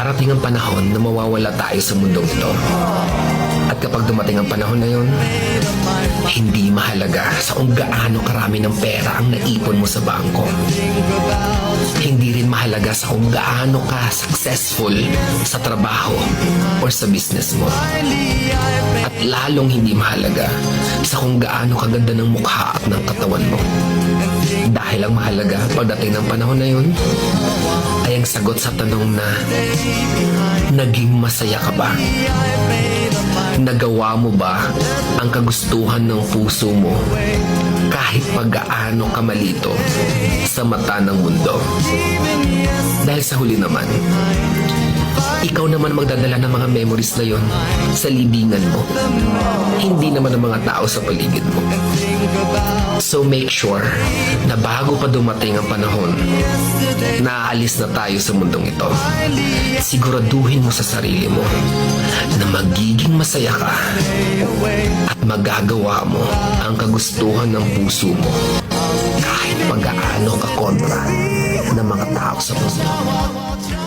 Darating ang panahon na mawawala tayo sa mundong ito. At kapag dumating ang panahon na yon, hindi mahalaga sa kung gaano karami ng pera ang naipon mo sa bangko. Hindi rin mahalaga sa kung gaano ka successful sa trabaho or sa business mo. At lalong hindi mahalaga sa kung gaano kaganda ng mukha at ng katawan mo. Dahil ang mahalaga pagdating ng panahon na yun ay ang sagot sa tanong na naging masaya ka ba? Nagawa mo ba ang kagustuhan ng puso mo kahit pag-gaano ka malito sa mata ng mundo? Dahil sa huli naman, ikaw naman magdadala ng mga memories na yon sa libingan mo. Hindi naman ang mga tao sa paligid mo. So make sure na bago pa dumating ang panahon na aalis na tayo sa mundong ito, siguraduhin mo sa sarili mo na magiging masaya ka at magagawa mo ang kagustuhan ng puso mo kahit pag-aano ka kontra ng mga tao sa mundo.